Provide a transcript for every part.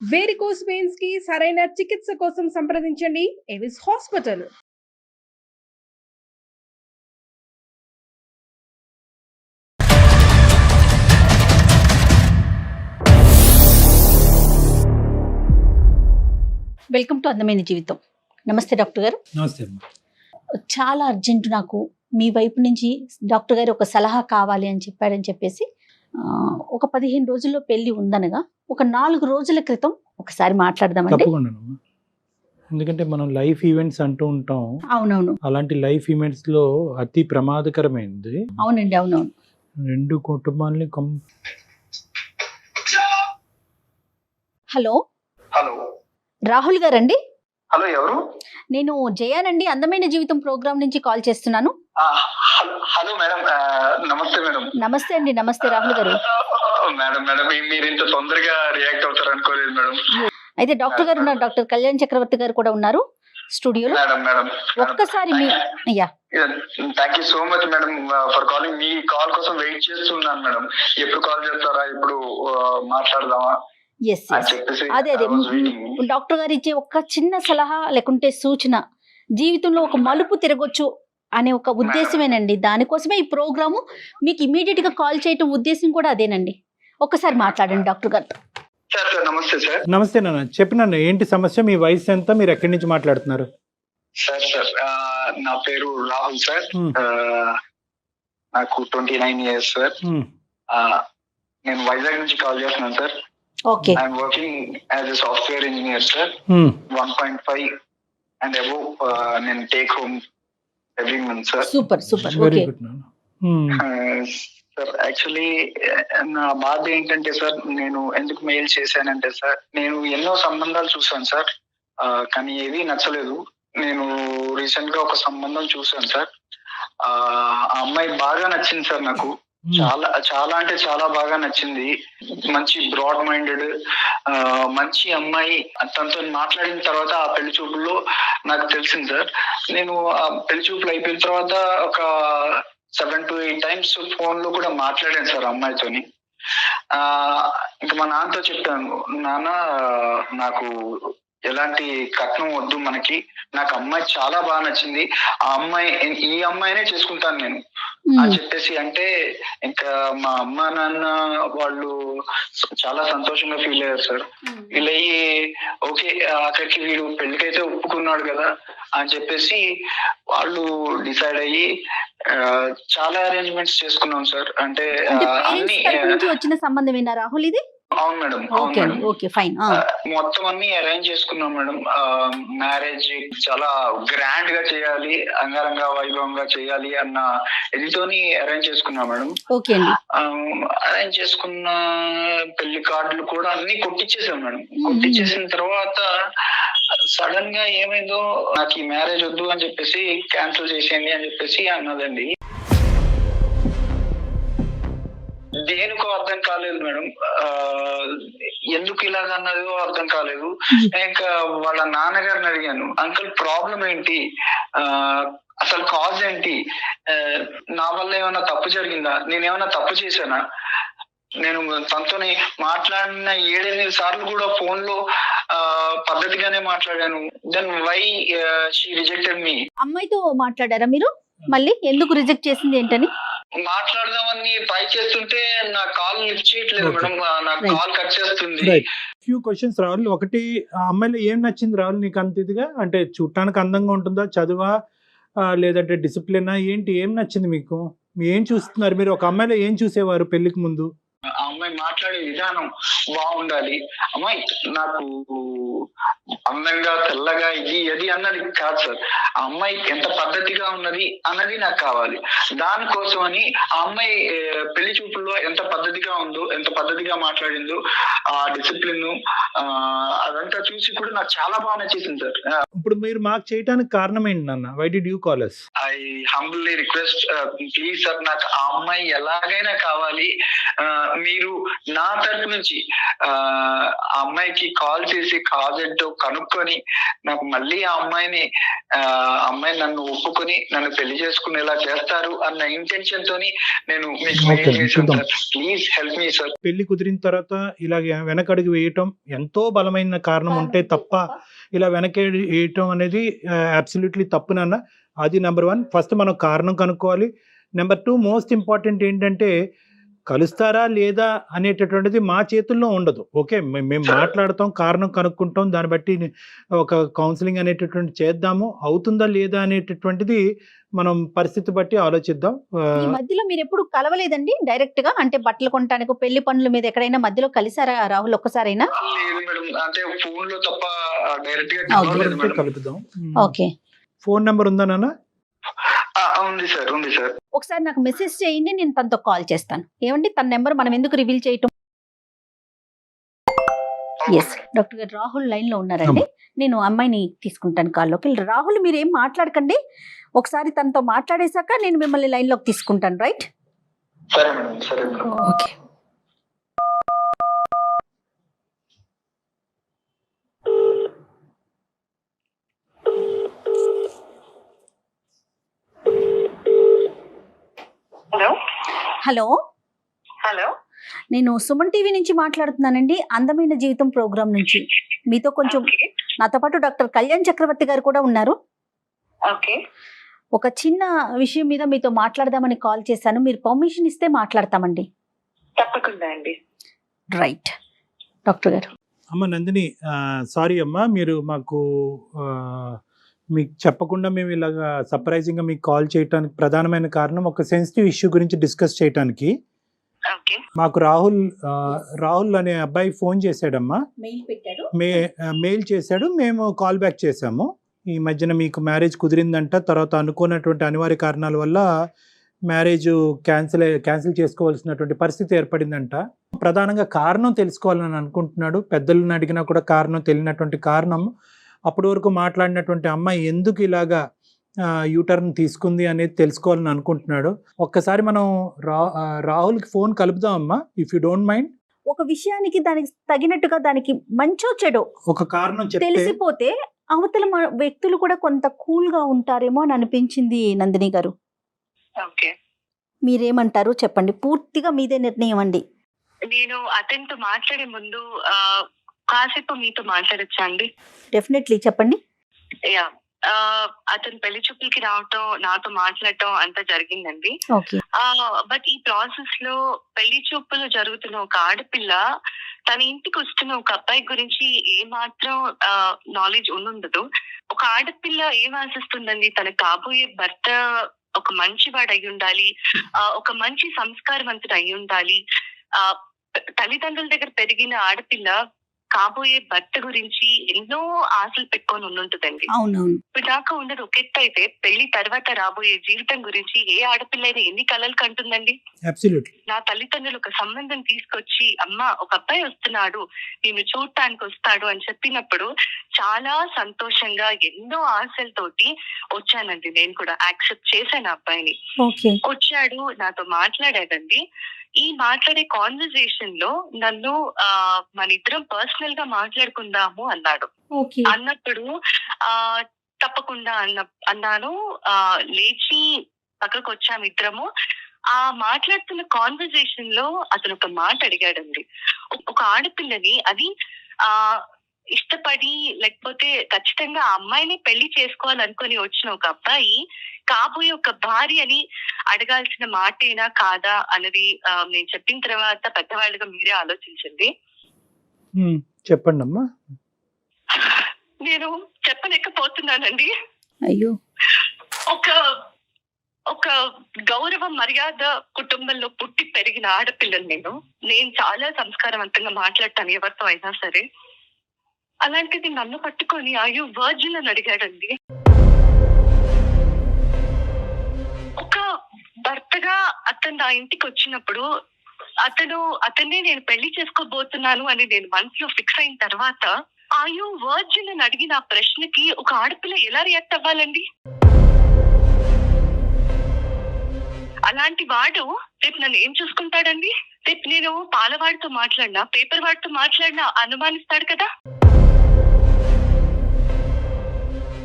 Varicose veins కి సరైన చికిత్స కోసం సంప్రదించండి ఎవిస్ హాస్పిటల్. వెల్కమ్ టు అందమైన జీవితం. నమస్తే డాక్టర్ గారు. నమస్తే. చాలా అర్జెంటు, నాకు మీ వైపు నుంచి డాక్టర్ గారు ఒక సలహా కావాలి అని చెప్పేసి ఒక 15 రోజుల్లో పెళ్లి ఉందనగా ఒక 4 రోజుల క్రితం ఒకసారి మాట్లాడదామండి. తప్పకుండా. ఎందుకంటే మనం లైఫ్ ఈవెంట్స్ అంటూ ఉంటాం. అవునవును. అలాంటి లైఫ్ ఈవెంట్స్ లో అతి ప్రమాదకరమైనది. అవునండి, అవునవును. 2 కుటుంబాలని హలో హలో రాహుల్ గారండి? హలో, ఎవరు? నేను జయానండి, అందమైన జీవితం ప్రోగ్రామ్ నుంచి కాల్ చేస్తున్నాను. హలో మేడం, నమస్తే మేడం. నమస్తే అండి. నమస్తే రాహుల్ గారు. మేడం మేడం మీరు ఇంత తొందరగా రియాక్ట్ అవుతారు అనుకోలేదు మేడం. అయితే డాక్టర్ గారు ఉన్నారు, డాక్టర్ కళ్యాణ్ చక్రవర్తి గారు కూడా ఉన్నారు స్టూడియోలో. మేడం మేడం ఒక్కసారి మీ thank you so much madam for calling. మీ కాల్ కోసం వెయిట్ చేస్తున్నాను మేడం. ఎప్పుడు కాల్ చేస్తారా, ఎప్పుడు మాట్లాడదామా ఎస్ అదే డాక్టర్ గారు ఇచ్చే ఒక చిన్న సలహా లేకుంటే సూచన జీవితంలో ఒక మలుపు తిరగొచ్చు అనే ఒక ఉద్దేశమేనండి. దానికోసమే ఈ ప్రోగ్రాము మీకు ఇమీడియట్ గా కాల్ చేయటం ఉద్దేశం కూడా అదేనండి. ఒక్కసారి మాట్లాడండి డాక్టర్ గారు. నమస్తే సార్. నమస్తే నాన్న, చెప్పినాను ఏంటి సమస్య, మీ వయసు ఎంత, మీరు ఎక్కడి నుంచి మాట్లాడుతున్నారు? సార్ నా పేరు రాహుల్ సార్. నాకు 29 years సార్. నేను వైజాగ్ నుంచి కాల్ చేస్తున్నాను sir. Okay. I'm working as a software engineer sir. 1.5 and above నేను take home every month sir. Super super. Very okay good నాన్న. సార్ యాక్చువల్లీ నా బాధ ఏంటంటే సార్, నేను ఎందుకు మెయిల్ చేశానంటే సార్, నేను ఎన్నో సంబంధాలు చూసాను సార్, కానీ ఏది నచ్చలేదు. నేను రీసెంట్ గా ఒక సంబంధం చూసాను సార్. ఆ అమ్మాయి బాగా నచ్చింది సార్ నాకు. చాలా చాలా అంటే చాలా బాగా నచ్చింది. మంచి బ్రాడ్ మైండెడ్ మంచి అమ్మాయి. తనతో మాట్లాడిన తర్వాత ఆ పెళ్లి చూపుల్లో నాకు తెలిసింది సార్. నేను ఆ పెళ్లి చూపులు అయిపోయిన తర్వాత ఒక 7 to 8 times ఫోన్ లో కూడా మాట్లాడాను సార్ అమ్మాయితోని. ఇంకా మా నాన్నతో చెప్పాను, నాన్న నాకు ఎలాంటి కట్నం వద్దు మనకి, నాకు అమ్మాయి చాలా బాగా నచ్చింది, ఈ అమ్మాయినే చేసుకుంటాను నేను అని చెప్పేసి అంటే, ఇంకా మా అమ్మ నాన్న వాళ్ళు చాలా సంతోషంగా ఫీల్ అయ్యారు సార్. ఫీల్ అయ్యి ఓకే అక్కడికి వీడు పెళ్లికైతే ఒప్పుకున్నాడు కదా అని చెప్పేసి వాళ్ళు డిసైడ్ అయ్యి చాలా అరేంజ్మెంట్స్ చేసుకున్నాం సార్. అంటే అన్ని వచ్చిన సంబంధమేనా రాహుల్ ఇది? అవును మేడం. మొత్తం అన్ని అరేంజ్ చేసుకున్నాం మేడం. మ్యారేజ్ చాలా గ్రాండ్ గా చేయాలి, అంగరంగ వైభవంగా చేయాలి అన్న ఇదితోని అరేంజ్ చేసుకున్నాం మేడం. అరేంజ్ చేసుకున్న పెళ్లి కార్డులు కూడా అన్ని కొట్టించేసాం మేడం. కొట్టించేసిన తర్వాత సడన్ గా ఏమైందో, నాకు ఈ మ్యారేజ్ వద్దు అని చెప్పేసి క్యాన్సిల్ చేసేయండి అని చెప్పేసి అన్నదండి. దేనికో అర్థం కాలేదు మేడం. ఎందుకు ఇలాగ అన్నదో అర్థం కాలేదు. ఇంకా వాళ్ళ నాన్నగారిని అడిగాను, అంకుల్ ప్రాబ్లం ఏంటి, అసలు కాజ్ ఏంటి, నా వల్ల ఏమైనా తప్పు జరిగిందా, నేనేమైనా తప్పు చేశానా, నేను తనతోని మాట్లాడిన 7-8 సార్లు కూడా ఫోన్ లో పద్ధతిగానే మాట్లాడాను. దెన్ వై షీ రిజెక్టెడ్ మీ. అమ్మాయితో మాట్లాడారా మీరు? మళ్ళీ ఎందుకు రిజెక్ట్ చేసింది ఏంటని మాట్లాడదామని ట్రై చేస్తుంటే నా కాల్ లిఫ్ట్ చేయట్లేదు మేడం. నా కాల్ కట్ చేస్తుంది. ఫ్యూ క్వశ్చన్స్ రావాలి. ఒకటి, ఆ అమ్మాయిలో ఏం నచ్చింది రావాలి నీకు అంత ఇదిగా? అంటే చూడటానికి అందంగా ఉంటుందా, చదువా, లేదంటే డిసిప్లినా, ఏంటి, ఏం నచ్చింది మీకు? ఏం చూస్తున్నారు మీరు? ఒక అమ్మాయిలో ఏం చూసేవారు పెళ్లికి ముందు? ఆ అమ్మాయి మాట్లాడే విధానం బాగుండాలి. అమ్మాయి నాకు అందంగా తెల్లగా ఇది అది అన్నది కాదు సార్. ఆ అమ్మాయి ఎంత పద్ధతిగా ఉన్నది అన్నది నాకు కావాలి. దానికోసం అని ఆ అమ్మాయి పెళ్లి చూపుల్లో ఎంత పద్ధతిగా ఉందో, ఎంత పద్ధతిగా మాట్లాడిందో, ఆ డిసిప్లిన్ అదంతా చూసి కూడా నాకు చాలా బాగా నచ్చేసింది సార్. ఇప్పుడు మీరు మాకు చేయడానికి కారణం ఏంటి నాన్న? Why did you call us? I humbly request, please sir నాకు ఆ అమ్మాయి ఎలాగైనా కావాలి. మీరు నా తరపు నుంచి ఆ అమ్మాయికి కాల్ చేసి కాజ్ ఏంటో కనుక్కొని నాకు మళ్ళీ ఆ అమ్మాయి నన్ను ఒప్పుకొని నన్ను పెళ్లి చేసుకునేలా చేస్తారు అన్న ఇంటెన్షన్ తోని నేను మీకు మెయిల్ చేశాను sir. Please help me sir. పెళ్లి కుదిరిన తర్వాత ఇలాగ వెనకడుగు వేయటం ఎంతో బలమైన కారణం ఉంటే తప్ప ఇలా వెనక వేయటం అనేది అబ్సల్యూట్లీ తప్పు నాన్న. అది నెంబర్ 1. ఫస్ట్ మనం కారణం కనుక్కోవాలి. నెంబర్ 2 మోస్ట్ ఇంపార్టెంట్ ఏంటంటే కలుస్తారా లేదా అనేటటువంటిది మా చేతుల్లో ఉండదు. ఓకే, మేము మాట్లాడతాం, కారణం కనుక్కుంటాం, దాన్ని బట్టి ఒక కౌన్సిలింగ్ అనేటటువంటి చేద్దాము. అవుతుందా లేదా అనేటటువంటిది మనం పరిస్థితి బట్టి ఆలోచిద్దాం. ఈ మధ్యలో మీరు ఎప్పుడు కలవలేదండి డైరెక్ట్ గా? అంటే బట్టలు కొనడానికి పెళ్లి పనుల మీద ఎక్కడైనా మధ్యలో కలిసారా రాహుల్ ఒక్కసారైనా? లేదు మేడం, అంటే ఫోన్ లో తప్ప డైరెక్ట్ గా Okay. కలవలేదు మేడం. కలుపుదాం. ఓకే, ఫోన్ నెంబర్ ఉందా నాన్న? ఉంది సార్, ఉంది సార్. ఒకసారి నాకు మెసేజ్ చేయండి, నేను తనతో కాల్ చేస్తాను. ఏమండి తన నెంబర్ మనం ఎందుకు రివీల్ చేయటం? ఎస్, డాక్టర్ గారు రాహుల్ లైన్ లో ఉన్నారండి. నేను అమ్మాయిని తీసుకుంటాను కాల్లోకి. రాహుల్ మీరు ఏం మాట్లాడకండి, ఒకసారి తనతో మాట్లాడేశాక నేను మిమ్మల్ని లైన్ లోకి తీసుకుంటాను. రైట్? సరే మేడం, సరే madam. Okay. Hello hello, hello, నేను సుమన్ టీవీ నుంచి మాట్లాడుతున్నానండి, అందమైన జీవితం ప్రోగ్రామ్ నుంచి. మీతో కొంచెం, నాతో పాటు డాక్టర్ కళ్యాణ్ చక్రవర్తి గారు కూడా ఉన్నారు. ఓకే. ఒక చిన్న విషయం మీద మీతో మాట్లాడదామని కాల్ చేశాను. మీరు పర్మిషన్ ఇస్తే మాట్లాడతామండి. తప్పకుండా అండి. రైట్ డాక్టర్ గారు. అమ్మ నందిని, సారీ అమ్మా, మీరు మాకు మీకు చెప్పకుండా మేము ఇలాగా సర్ప్రైజింగ్గా మీకు కాల్ చేయడానికి ప్రధానమైన కారణం ఒక సెన్సిటివ్ ఇష్యూ గురించి డిస్కస్ చేయడానికి. ఓకే. మాకు రాహుల్ అనే అబ్బాయి ఫోన్ చేశాడమ్మా, మెయిల్ పెట్టాడు, మెయిల్ చేశాడు, మేము కాల్ బ్యాక్ చేశాము. ఈ మధ్యన మీకు మ్యారేజ్ కుదిరిందంట, తర్వాత అనుకున్నటువంటి అనివార్య కారణాల వల్ల మ్యారేజ్ క్యాన్సిల్ చేసుకోవాల్సినటువంటి పరిస్థితి ఏర్పడిందంట. ప్రధానంగా కారణం తెలుసుకోవాలని అనుకుంటున్నాడు. పెద్దలను అడిగినా కూడా కారణం తెలియనటువంటి కారణం, అప్పటి వరకు మాట్లాడినటువంటి అమ్మాయి ఎందుకు ఇలాగా యూటర్న్ తీసుకుంది అనేది తెలుసుకోవాలని అనుకుంటున్నాడు. ఒక్కసారి మనం రాహుల్కి ఫోన్ కలుపుదాం అమ్మా, ఇఫ్ యూ డోంట్ మైండ్. ఒక విషయానికి దానికి తగినట్టుగా దానికి మంచో చెడో ఒక కారణం చెప్తే తెలిసిపోతే అవతల వ్యక్తులు కూడా కొంత కూల్ గా ఉంటారేమో అని అనిపించింది నందిని గారు. ఓకే. మీరేమంటారు చెప్పండి, పూర్తిగా మీదే నిర్ణయం అండి. నేను అతనితో మాట్లాడే ముందు కాసేపు మీతో మాట్లాడచ్చా అండి? డెఫినెట్లీ చెప్పండి. యా, అతను పెళ్లి చూపులకి రావటం, నాతో మాట్లాడటం అంతా జరిగిందండి. ఓకే. బట్ ఈ ప్రాసెస్ లో పెళ్లి చూపులు జరుగుతున్న ఒక ఆడపిల్ల తన ఇంటికి వస్తున్న ఒక అబ్బాయి గురించి ఏ మాత్రం నాలెడ్జ్ ఉండదు. ఒక ఆడపిల్ల ఏం ఆశిస్తుందండి, తన కాబోయే భర్త ఒక మంచివాడు అయి ఉండాలి, ఒక మంచి సంస్కారవంతుడు అయి ఉండాలి. తల్లిదండ్రుల దగ్గర పెరిగిన ఆడపిల్ల కాబోయే భర్త గురించి ఎన్నో ఆశలు పెట్టుకొని ఉంటుందండి. అవునవును. ఇప్పుడు దాకా ఉన్నది ఒక ఎత్తు అయితే, పెళ్లి తర్వాత రాబోయే జీవితం గురించి ఏ ఆడపిల్ల అయితే ఎన్ని కలలు కంటుందండి. అబ్సల్యూట్లీ. నా తల్లిదండ్రులు ఒక సంబంధం తీసుకొచ్చి, అమ్మ ఒక అబ్బాయి వస్తున్నాడు, నేను చూడటానికి వస్తాడు అని చెప్పినప్పుడు చాలా సంతోషంగా ఎన్నో ఆశలతోటి వచ్చానండి. నేను కూడా యాక్సెప్ట్ చేశాను అబ్బాయిని. ఓకే. వచ్చాడు, నాతో మాట్లాడాడండి. ఈ మాట్లాడే కాన్వర్సేషన్ లో నన్ను మన ఇద్దరం పర్సనల్ గా మాట్లాడుకుందాము అన్నాడు. ఓకే. అన్నప్పుడు తప్పకుండా అన్నాను. లేచి పక్కకు వచ్చాము ఇద్దరము. ఆ మాట్లాడుతున్న కాన్వర్సేషన్ లో అతను ఒక మాట అడిగాడండి. ఒక ఆడపిల్లని, అది ఇష్టపడి లేకపోతే ఖచ్చితంగా ఆ అమ్మాయిని పెళ్లి చేసుకోవాలనుకొని వచ్చిన ఒక అబ్బాయి కాబోయే ఒక భార్యని అడగాల్సిన మాటేనా కాదా అన్నది నేను చెప్పిన తర్వాత పెద్దవాళ్ళుగా మీరే ఆలోచించండి. చెప్పండి అమ్మా. నేను చెప్పలేకపోతున్నానండి. అయ్యో. ఒక గౌరవ మర్యాద కుటుంబంలో పుట్టి పెరిగిన ఆడపిల్లని నేను చాలా సంస్కారవంతంగా మాట్లాడతాను ఎవరితో అయినా సరే. అలాంటిది నన్ను పట్టుకొని అయ్యో వర్జిన్ అని అడిగాడండి. ఒక భర్తగా అతను నా ఇంటికి వచ్చినప్పుడు అతన్ని నేను పెళ్లి చేసుకోబోతున్నాను అని నేను మనసులో ఫిక్స్ అయిన తర్వాత అయ్యో వర్జిన్ అని అడిగిన ఆ ప్రశ్నకి ఒక ఆడపిల్ల ఎలా రియాక్ట్ అవ్వాలండి? అలాంటి వాడు రేపు నన్ను ఏం చూసుకుంటాడండి? రేపు నేను పాలవాడితో మాట్లాడినా, పేపర్ వాడితో మాట్లాడినా అనుమానిస్తాడు కదా.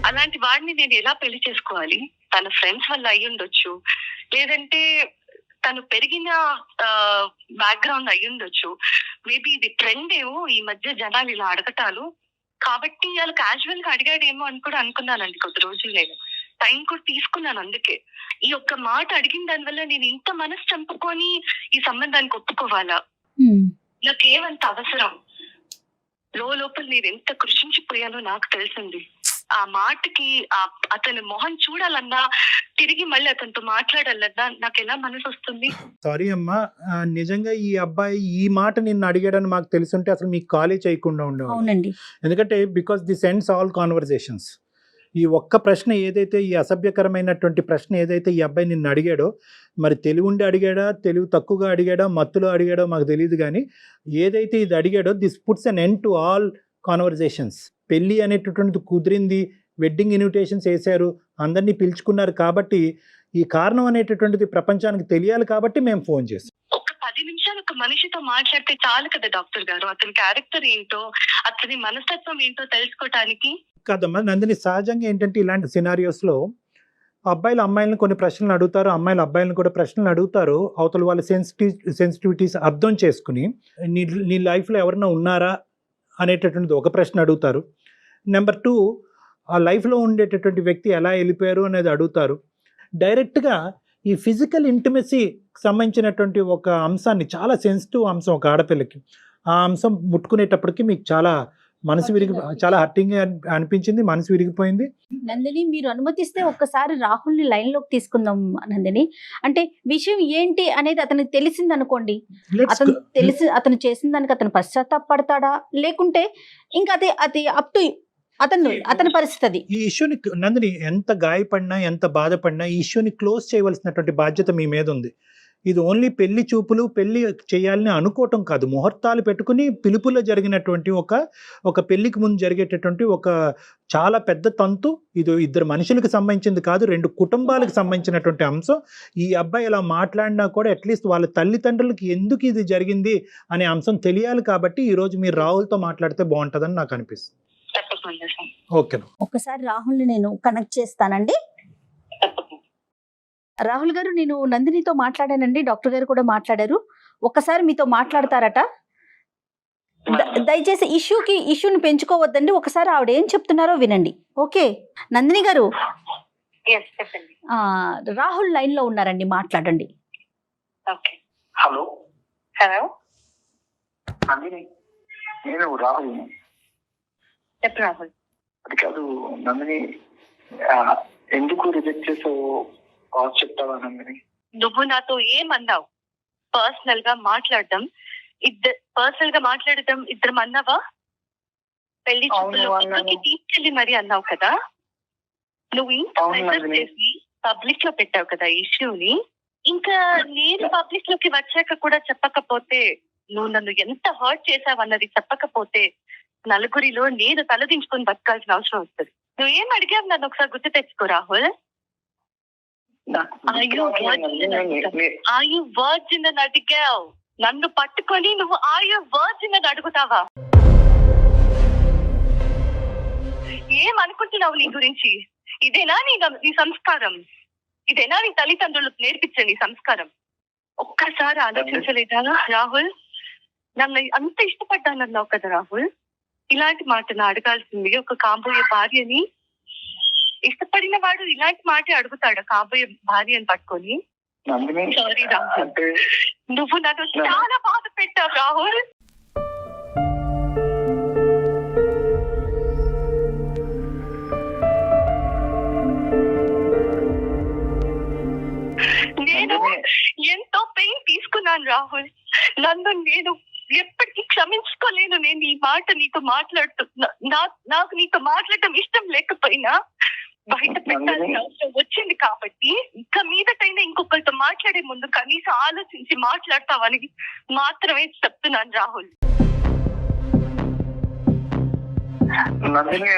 అలాంటి వాడిని నేను ఎలా పెళ్లి చేసుకోవాలి? తన ఫ్రెండ్స్ వల్ల అయ్యి ఉండొచ్చు, లేదంటే తను పెరిగిన బ్యాక్గ్రౌండ్ అయ్యి ఉండొచ్చు. మేబీ ఇది ట్రెండ్ ఏమో ఈ మధ్య జనాలు ఇలా అడగటాలు, కాబట్టి వాళ్ళు క్యాజువల్ గా అడిగాడేమో అని కూడా అనుకున్నానండి. కొద్ది రోజులు నేను టైం కూడా తీసుకున్నాను. అందుకే ఈ ఒక్క మాట అడిగిన దానివల్ల నేను ఇంత మనసు చంపుకొని ఈ సంబంధానికి ఒప్పుకోవాలా? నాకేమంత అవసరం? లోపల నేను ఎంత కృషించిపోయానో నాకు తెలిసింది. ఆ మాటకి అతని మొహం చూడాలన్నా, తిరిగి మళ్ళీ అతనితో మాట్లాడాలన్నా నాకు ఎలా మనసు వస్తుంది? సారీ అమ్మా, నిజంగా ఈ అబ్బాయి ఈ మాట నిన్ను అడిగాడని మాకు తెలుసుంటే అసలు మీకు కాలే చేయకుండా ఉండేవాళ్ళు. అవునండి. ఎందుకంటే because this ends all conversations. ఈ ఒక్క ప్రశ్న ఏదైతే, ఈ అసభ్యకరమైనటువంటి ప్రశ్న ఏదైతే ఈ అబ్బాయి నిన్ను అడిగాడో, మరి తెలివి ఉండి అడిగాడా, తెలివి తక్కువగా అడిగాడా, మత్తులో అడిగాడో మాకు తెలియదు, కానీ ఏదైతే ఇది అడిగాడో this puts an end to all conversations. పెళ్ళి అనేటటువంటిది కుదిరింది, వెడ్డింగ్ ఇన్విటేషన్స్ వేశారు, అందరినీ పిలుచుకున్నారు, కాబట్టి ఈ కారణం అనేటటువంటిది ప్రపంచానికి తెలియాలి కాబట్టి మేము ఫోన్ చేసాం. ఒక 10 నిమిషాలు ఒక మనిషితో మాట్లాడితే చాలు కదా డాక్టర్ గారు, అతని క్యారెక్టర్ ఏంటో, అతని మనస్తత్వం ఏంటో తెలుసుకోవటానికి. కాదమ్మా నందిని, సహజంగా ఏంటంటే ఇలాంటి సినారియోస్లో అబ్బాయిలు అమ్మాయిలను కొన్ని ప్రశ్నలు అడుగుతారు, అమ్మాయిలు అబ్బాయిలను కూడా ప్రశ్నలు అడుగుతారు. అవతల వాళ్ళ సెన్సిటివిటీస్ అర్థం చేసుకుని నీ లైఫ్లో ఎవరైనా ఉన్నారా అనేటటువంటిది ఒక ప్రశ్న అడుగుతారు. నెంబర్ 2, ఆ లైఫ్లో ఉండేటటువంటి వ్యక్తి ఎలా వెళ్ళిపోయారు అనేది అడుగుతారు. డైరెక్ట్గా ఈ ఫిజికల్ ఇంటిమసీకి సంబంధించినటువంటి ఒక అంశాన్ని, చాలా సెన్సిటివ్ అంశం ఒక ఆడపిల్లకి, ఆ అంశం ముట్టుకునేటప్పటికి మీకు చాలా మనసు చాలా హర్టింగ్ అనిపించింది, మనసు విరిగిపోయింది. నందిని, మీరు అనుమతిస్తే ఒక్కసారి రాహుల్ని లైన్లోకి తీసుకుందాం నందిని. అంటే విషయం ఏంటి అనేది అతనికి తెలిసింది అనుకోండి, అతను చేసిన దానికి అతను పశ్చాత్తాపడతాడా, లేకుంటే ఇంకా అది అప్ టు అతని పరిస్థితి. ఈ ఇష్యూని నందిని, ఎంత గాయపడినా ఎంత బాధపడినా ఈ ఇష్యూని క్లోజ్ చేయవలసినటువంటి బాధ్యత మీ మీద ఉంది. ఇది ఓన్లీ పెళ్లి చూపులు, పెళ్లి చేయాలని అనుకోవటం కాదు, ముహూర్తాలు పెట్టుకుని పిలుపులో జరిగినటువంటి ఒక పెళ్లికి ముందు జరిగేటటువంటి ఒక చాలా పెద్ద తంతు. ఇది ఇద్దరు మనుషులకు సంబంధించింది కాదు, 2 కుటుంబాలకు సంబంధించినటువంటి అంశం. ఈ అబ్బాయి ఇలా మాట్లాడినా కూడా అట్లీస్ట్ వాళ్ళ తల్లిదండ్రులకి ఎందుకు ఇది జరిగింది అనే అంశం తెలియాలి, కాబట్టి ఈరోజు మీరు రాహుల్తో మాట్లాడితే బాగుంటుందని నాకు అనిపిస్తుంది. ఓకే, ఒకసారి రాహుల్ని నేను కనెక్ట్ చేస్తానండి. రాహుల్ గారు, నేను నందినితో మాట్లాడానండి, డాక్టర్ గారు కూడా మాట్లాడారు. ఒక్కసారి మీతో మాట్లాడతారట. దయచేసి ఇష్యూని పెంచుకోవద్దండి, ఒకసారి ఆవిడ ఏం చెప్తున్నారో వినండి. ఓకే నందిని గారు, రాహుల్ లైన్ లో ఉన్నారండి, మాట్లాడండి. హలో హలో నందిని, నేను రాహుల్. చెప్పు రాహుల్. అది కాదు నందిని, ఎందుకు రిజెక్ట్ చేసావు చెప్తావా నందిని? నువ్వు నాతో ఏమన్నావు? పర్సనల్ గా మాట్లాడడం ఇద్దరం అన్నావా? పెళ్లి చూపులకి తీసుకెళ్లి మరి అన్నావు కదా. నువ్వు ఇంత ప్రెజర్ చేసి పబ్లిక్ లో పెట్టావు కదా ఇష్యూని. ఇంకా నేను పబ్లిక్ లోకి వచ్చాక కూడా చెప్పకపోతే, నువ్వు నన్ను ఎంత హర్ట్ చేసావన్నది చెప్పకపోతే, నలుగురిలో నేను తలదించుకొని బతకాల్సిన అవసరం వస్తుంది. నువ్వేం అడిగావు నన్ను ఒకసారి గుర్తు తెచ్చుకో రాహుల్. వర్జిన్ అని అడిగావు, నన్ను పట్టుకొని నువ్వు వర్జిన్ అని అడుగుతావా? ఏమనుకుంటున్నావు నీ గురించి? ఇదేనా నీ సంస్కారం? ఇదేనా నీ తల్లిదండ్రులకు నేర్పించండి సంస్కారం? ఒక్కసారి ఆలోచించలేదా రాహుల్? నన్ను అంత ఇష్టపడ్డానన్నావు కదా రాహుల్, ఇలాంటి మాట అడగాల్సింది ఒక కాబోయే భార్యని. ఇష్టపడిన వాడు ఇలాంటి మాట అడుగుతాడు కాబోయే భార్యని పట్టుకొని? సారీ రాహుల్, నువ్వు నన్ను చాలా బాధ పెట్టావు రాహుల్. నేను ఎంతో పెయిన్ తీసుకున్నాను రాహుల్, నన్ను నేను ఎప్పటికీ క్షమించుకోలేను. నేను ఈ మాట నీకు నాకు నీతో మాట్లాడటం ఇష్టం లేకపోయినా బయట పెట్టాల్సిన అవసరం వచ్చింది కాబట్టి, ఇక మీదటైనా ఇంకొకరితో మాట్లాడే ముందు కనీసం ఆలోచించి మాట్లాడతావని మాత్రమే చెప్తున్నాను రాహుల్. నందిని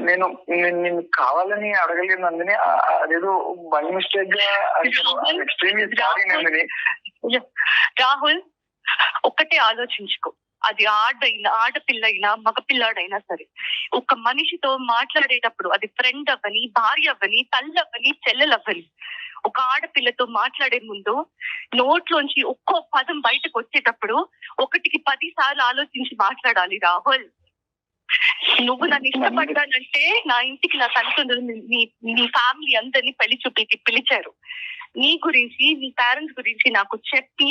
నేను నేను కావాలని అడగలేదు నందిని, అదేదో బై మిస్టేక్ గా ఎక్స్ట్రీమ్లీ సారీ నందిని. రాహుల్, ఒక్కటే ఆలోచించుకో, అది ఆడపిల్ల అయినా మగపిల్లాడైనా సరే, ఒక మనిషితో మాట్లాడేటప్పుడు అది ఫ్రెండ్ అవ్వని, భార్య అవ్వని, తల్లి అవ్వని, చెల్లెలవ్వని, ఒక ఆడపిల్లతో మాట్లాడే ముందు నోట్లోంచి ఒక్కో పదం బయటకు వచ్చేటప్పుడు 1కి 10 సార్లు ఆలోచించి మాట్లాడాలి రాహుల్. నువ్వు నన్ను ఇష్టపడ్డానంటే నా ఇంటికి నా తల్లిదండ్రులు నీ ఫ్యామిలీ అందరినీ పెళ్లి చూపులకి పిలిచారు. నీ గురించి, నీ పేరెంట్స్ గురించి నాకు చెప్పి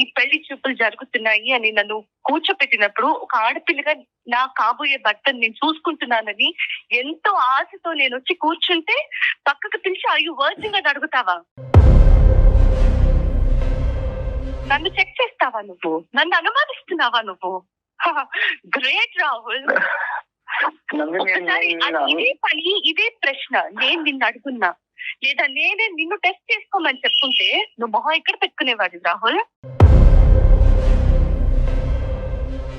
ఈ పెళ్లి చూపులు జరుగుతున్నాయి అని నన్ను కూర్చోపెట్టినప్పుడు, ఒక ఆడపిల్లగా నా కాబోయే భర్తను నేను చూసుకుంటున్నానని ఎంతో ఆశతో నేను వచ్చి కూర్చుంటే పక్కకు పిలిచి అయ్యో వర్జిన్ అని అడుగుతావా? నన్ను చెక్ చేస్తావా నువ్వు? నన్ను అనుమానిస్తున్నావా నువ్వు? గ్రేట్ రాహుల్. ఇదే పని, ఇదే ప్రశ్న నేను నిన్ను అడుగున్నా, లేదా నేనే నిన్ను టెస్ట్ చేసుకోమని చెప్పుంటే నువ్వు మొహం ఎక్కడ పెట్టుకునేవాడు రాహుల్?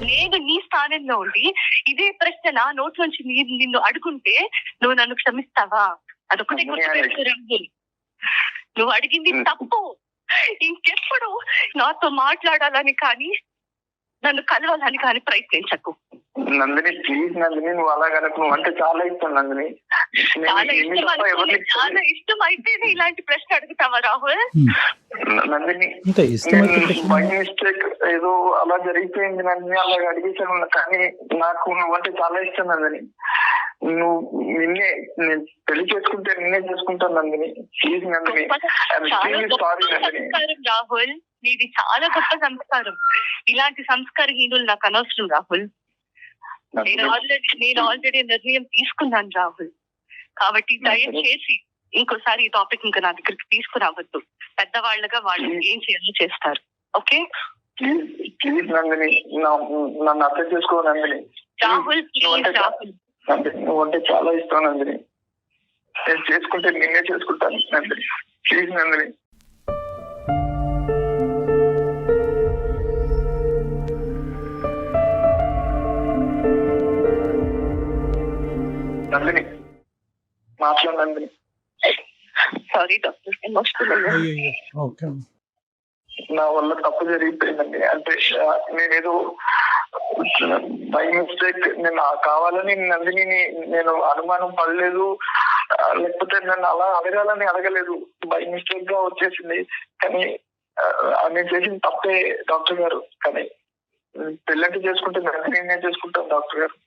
నేను నీ స్థానంలో ఉండి ఇదే ప్రశ్న నా నోట్ నుంచి నిన్ను అడుగుంటే నువ్వు నన్ను క్షమిస్తావా? అదొకటి గుర్తుపెట్టుకో రాహుల్, నువ్వు అడిగింది తప్పు. ఇంకెప్పుడు నాతో మాట్లాడాలని కానీ నన్ను కలవాలని కానీ ప్రయత్నించకు నందిని. ప్లీజ్ నందిని, నువ్వు అలాగనకు. నువ్వు అంటే చాలా ఇష్టం నందిని. చాలా ఇష్టం అయితేనే ఇలాంటి ప్రశ్న అడుగుతావా రాహుల్? నందిని, బై మిస్టేక్ ఏదో అలా జరిగిపోయింది నందిని, అలాగ అడిగేసాను. కానీ నాకు నువ్వంటే చాలా ఇష్టం నందిని. నువ్వు నేను పెళ్లి చేసుకుంటే నిన్నే చేసుకుంటాను నందిని. Please Nandini, sorry Nandini. రాహుల్, నీది చాలా గొప్ప సంస్కారం. ఇలాంటి సంస్కారహీనులు నాకు అనవసరం రాహుల్. నేను ఆల్రెడీ నిర్ణయం తీసుకున్నాను రాహుల్. కాబట్టి దయచేసి ఇంకోసారి ఈ టాపిక్ ఇంకా నా దగ్గరికి తీసుకురావద్దు. పెద్దవాళ్ళగా వాళ్ళు ఏం చేయాలో చేస్తారు. ఓకే? ప్లీజ్ నందిని, నన్ను అర్థం చేసుకో నందిని. రాహుల్, ప్లీజ్ రాహుల్. నువ్వు అంటే చాలా ఇష్టం నందిని. నేను చేసుకుంటే నేనే చేసుకుంటాను నందిని. ప్లీజ్ నందిని. నందిని, మాట్లాడు నందిని. Sorry doctor, emotional. నా వల్ల తప్పు జరిగిపోయిందండి. అంటే నేనేదో బై మిస్టేక్, నేను కావాలని నందిని నేను అనుమానం పడలేదు, లేకపోతే నన్ను అలా అడగాలని అడగలేదు. బై మిస్టేక్ గా వచ్చేసింది. కానీ నేను చేసిన తప్పే డాక్టర్ గారు. కానీ పెళ్ళంటే చేసుకుంటే నందిని చేసుకుంటాను డాక్టర్ గారు.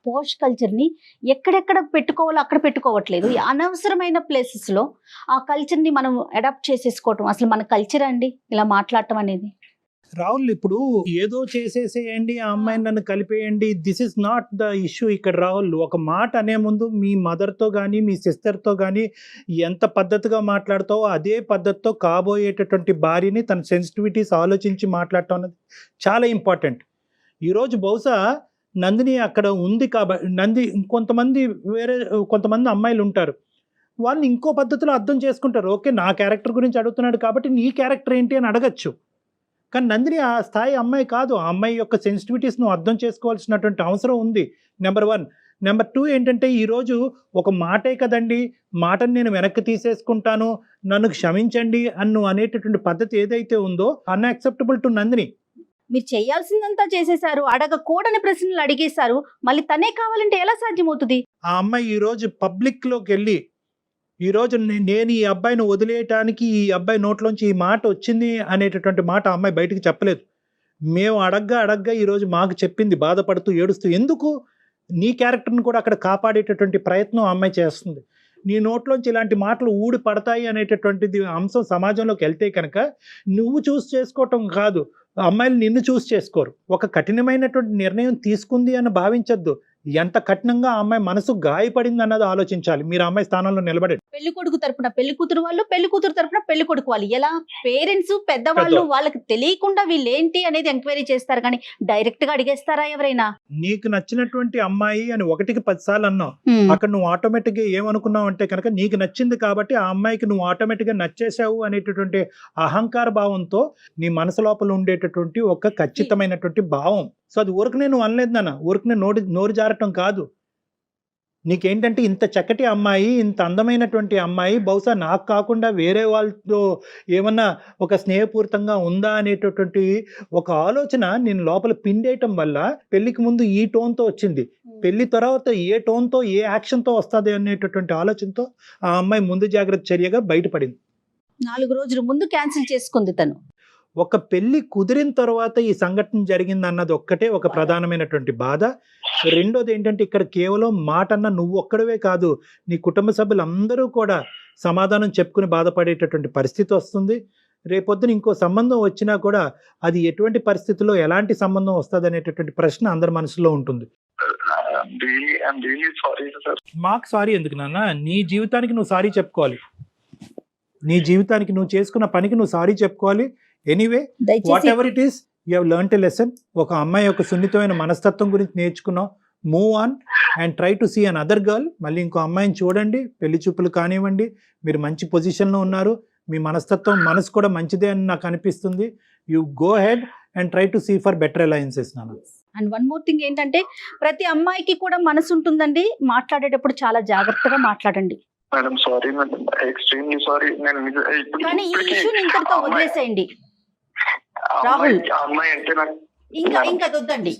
పోస్ట్ కల్చర్ని ఎక్కడెక్కడ పెట్టుకోవాలో అక్కడ పెట్టుకోవట్లేదు. అనవసరమైన ప్లేసెస్లో ఆ కల్చర్ని మనం అడాప్ట్ చేసేసుకోవటం అసలు మన కల్చర్ అండి ఇలా మాట్లాడటం అనేది. రాహుల్, ఇప్పుడు ఏదో చేసేసేయండి, ఆ అమ్మాయిని నన్ను కలిపేయండి, this is not the issue ఇక్కడ. రాహుల్, ఒక మాట అనే ముందు మీ మదర్తో కానీ మీ సిస్టర్తో కానీ ఎంత పద్ధతిగా మాట్లాడతావో అదే పద్ధతితో కాబోయేటటువంటి భార్యని తన సెన్సిటివిటీస్ ఆలోచించి మాట్లాడటం అనేది చాలా ఇంపార్టెంట్. ఈరోజు బహుశా నందిని అక్కడ ఉంది కాబట్టి కొంతమంది అమ్మాయిలు ఉంటారు, వాళ్ళని ఇంకో పద్ధతిలో అర్థం చేసుకుంటారు. ఓకే, నా క్యారెక్టర్ గురించి అడుగుతున్నాడు కాబట్టి నీ క్యారెక్టర్ ఏంటి అని అడగచ్చు. కానీ నందిని ఆ స్థాయి అమ్మాయి కాదు. ఆ అమ్మాయి యొక్క సెన్సిటివిటీస్ నువ్వు అర్థం చేసుకోవాల్సినటువంటి అవసరం ఉంది, నెంబర్ 1. నెంబర్ 2 ఏంటంటే, ఈరోజు ఒక మాటే కదండి, మాటను నేను వెనక్కి తీసేసుకుంటాను, నన్ను క్షమించండి అన్ను అనేటటువంటి పద్ధతి ఏదైతే ఉందో అన్యాక్సెప్టబుల్ టు నందిని. మీరు చేయాల్సిందంతా చేసేశారు, అడగకూడని ప్రశ్నలు అడిగేశారు, మళ్ళీ తనే కావాలంటే ఎలా సాధ్యమవుతుంది? ఆ అమ్మాయి ఈరోజు పబ్లిక్లోకి వెళ్ళి ఈరోజు నేను ఈ అబ్బాయిని వదిలేయటానికి ఈ అబ్బాయి నోట్లోంచి ఈ మాట వచ్చింది అనేటటువంటి మాట ఆ అమ్మాయి బయటికి చెప్పలేదు. మేము అడగ్గా ఈరోజు మాకు చెప్పింది, బాధపడుతూ ఏడుస్తూ. ఎందుకు? నీ క్యారెక్టర్ని కూడా అక్కడ కాపాడేటటువంటి ప్రయత్నం ఆ అమ్మాయి చేస్తుంది. నీ నోట్లోంచి ఇలాంటి మాటలు ఊడి పడతాయి అనేటటువంటిది అంశం సమాజంలోకి వెళ్తే కనుక నువ్వు చూస్ చేసుకోవటం కాదు, అమ్మాయిలు నిన్ను చూస్ చేసుకోరు. ఒక కఠినమైనటువంటి నిర్ణయం తీసుకుంది అని భావించద్దు. ఎంత కఠినంగా ఆ అమ్మాయి మనసు గాయపడింది అన్నది ఆలోచించాలి మీరు అమ్మాయి స్థానంలో నిలబడి. పెళ్లి కొడుకు తరపున పెళ్లి కూతురు వాళ్ళు, పెళ్లి కూతురు తరపున పెళ్లి కొడుకు వాళ్ళు, ఎలా పేరెంట్స్ పెద్దవాళ్ళు వాళ్ళకి తెలియకుండా వీళ్ళు ఏంటి అనేది ఎంక్వైరీ చేస్తారు, కానీ డైరెక్ట్ గా అడిగేస్తారా ఎవరైనా? నీకు నచ్చినటువంటి అమ్మాయి అని 1కి 10 సార్లు అన్నావు, అక్కడ నువ్వు ఆటోమేటిక్ గా ఏమనుకున్నావు అంటే కనుక నీకు నచ్చింది కాబట్టి ఆ అమ్మాయికి నువ్వు ఆటోమేటిక్ గా నచ్చేసావు అనేటటువంటి అహంకార భావంతో నీ మనసు లోపల ఉండేటటువంటి ఒక ఖచ్చితమైనటువంటి భావం సో అది ఊరకనే నువ్వు అనలేదు నాన్న, ఊరకనే నోరు జారటం కాదు. నీకేంటంటే ఇంత చక్కటి అమ్మాయి, ఇంత అందమైనటువంటి అమ్మాయి బహుశా నాకు కాకుండా వేరే వాళ్ళతో ఏమన్నా ఒక స్నేహపూరితంగా ఉందా అనేటటువంటి ఒక ఆలోచన నేను లోపల పిండేయటం వల్ల పెళ్లికి ముందు ఈ టోన్తో వచ్చింది, పెళ్లి తర్వాత ఏ టోన్తో ఏ యాక్షన్తో వస్తుంది అనేటటువంటి ఆలోచనతో ఆ అమ్మాయి ముందు జాగ్రత్త చర్యగా బయటపడింది. 4 రోజుల ముందు క్యాన్సిల్ చేసుకుంది తను. ఒక పెళ్లి కుదిరిన తర్వాత ఈ సంఘటన జరిగింది అన్నది ఒక్కటే ఒక ప్రధానమైనటువంటి బాధ. రెండోది ఏంటంటే ఇక్కడ కేవలం మాట అన్న నువ్వు ఒక్కడవే కాదు, నీ కుటుంబ సభ్యులందరూ కూడా సమాధానం చెప్పుకుని బాధపడేటటువంటి పరిస్థితి వస్తుంది. రేపొద్దున ఇంకో సంబంధం వచ్చినా కూడా అది ఎటువంటి పరిస్థితుల్లో ఎలాంటి సంబంధం వస్తుంది అనేటటువంటి ప్రశ్న అందరి మనసులో ఉంటుంది. మాకు సారీ ఎందుకు నాన్న, నీ జీవితానికి నువ్వు సారీ చెప్పుకోవాలి, నీ జీవితానికి నువ్వు చేసుకున్న పనికి నువ్వు సారీ చెప్పుకోవాలి. Anyway whatever it is, you have learned a lesson. ఒక అమ్మాయి యొక్క సున్నితమైన మనస్తత్వం గురించి నేర్చుకున్నావు. Move on and try to see another girl. మళ్ళీ ఇంకో అమ్మాయిని చూడండి, పెళ్లి చూపులు కానివ్వండి, మీరు మంచి పొజిషన్లో ఉన్నారు, మీ మనస్తత్వం మనసు కూడా మంచిదే అని నాకు అనిపిస్తుంది. You go ahead and try to see for better alliances నాన్న. అండ్ వన్ మోర్ థింగ్ ఏంటంటే ప్రతి అమ్మాయికి కూడా మనసు ఉంటుందండి, మాట్లాడేటప్పుడు చాలా జాగ్రత్తగా మాట్లాడండి. Madam sorry madam, extremely sorry. కానీ ఈ ఇష్యూని ఇంతటితో వదిలేసేయండి రాహుల్. అమ్మాయి అంటే నాకు ఇంకా వద్దండి.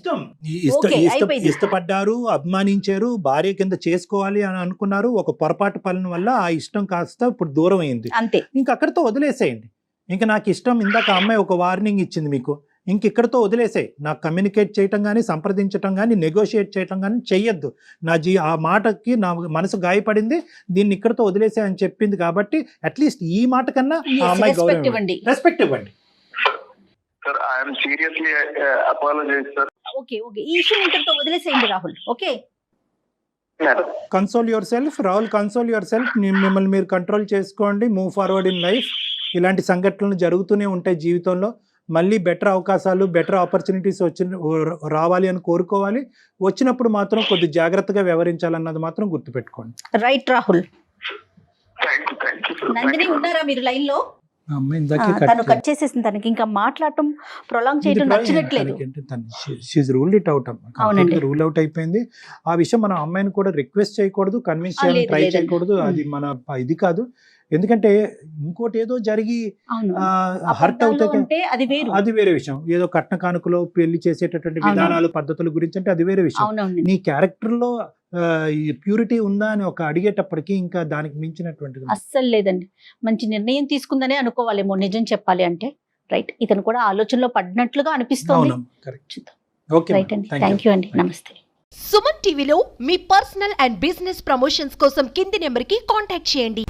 ఇష్టపడ్డారు, అభిమానించారు, భార్య కింద చేసుకోవాలి అని అనుకున్నారు. ఒక పొరపాటు పనుల వల్ల ఆ ఇష్టం కాస్త ఇప్పుడు దూరం అయింది, అంతే. ఇంకా అక్కడితో వదిలేసేయండి. ఇంకా నాకు ఇష్టం, ఇందాక అమ్మాయి ఒక వార్నింగ్ ఇచ్చింది మీకు, ఇంక ఇక్కడితో వదిలేసాయి. నాకు కమ్యూనికేట్ చేయటం కానీ, సంప్రదించటం కానీ, నెగోషియేట్ చేయటం కానీ చెయ్యొద్దు. ఆ మాటకి నా మనసు గాయపడింది, దీన్ని ఇక్కడితో వదిలేసే అని చెప్పింది కాబట్టి అట్లీస్ట్ ఈ మాట కన్నా ఆ అమ్మాయి గౌరవం ఇవ్వండి, రెస్పెక్ట్ ఇవ్వండి. Sir I'm seriously apologise sir. Okay ఈ ఇష్యూ ఇంతటితో వదిలేసేయండి Rahul. Okay, console yourself Rahul, console yourself. మిమ్మల్ని మీరు కంట్రోల్ చేసుకోండి, మూవ్ ఫార్వర్డ్ ఇన్ లైఫ్. ఇలాంటి సంఘటనలు జరుగుతూనే ఉంటాయి జీవితంలో. మళ్ళీ బెటర్ అవకాశాలు, బెటర్ ఆపర్చునిటీస్ రావాలి అని కోరుకోవాలి. వచ్చినప్పుడు మాత్రం కొద్ది జాగ్రత్తగా వ్యవహరించాలన్నది మాత్రం గుర్తుపెట్టుకోండి. రైట్ రాహుల్. నందిని ఉన్నారా మీరు లైన్ లో? తను కట్ చేసేసింది, తనకి ఇంకా మాట్లాడటం ప్రొలాంగ్ చేయడం నచ్చట్లేదు. రూల్ అవుట్ అయిపోయింది. ఆ విషయం మన అమ్మాయిని కూడా రిక్వెస్ట్ చేయకూడదు, కన్విన్స్ చేయాలని ట్రై చేయకూడదు. అది మన ఇది కాదు. ఎందుకంటే ఇంకోటి ఏదో జరిగి హర్ట్ అవుతే అది వేరే విషయం. ఏదో కట్న కానుకలో పెళ్లి చేసేటటువంటి విధానాలు, పద్ధతుల గురించి అంటే అది వేరే విషయం. నీ క్యారెక్టర్ లో ప్యూరిటీ ఉందా అని ఒక అడిగేటప్పటికి ఇంకా దానికి మించినటువంటిది అస్సలు లేదండి. మంచి నిర్ణయం తీసుకుందనే అనుకోవాలేమో నిజం చెప్పాలి అంటే. రైట్, ఇతను కూడా ఆలోచనలో పడినట్లుగా అనిపిస్తుంది. రైట్ అండి, థ్యాంక్ యూ అండి, నమస్తే. సుమన్ టీవీలో మీ పర్సనల్ అండ్ బిజినెస్ ప్రమోషన్స్ కోసం కింది నెంబర్కి కాంటాక్ట్ చేయండి.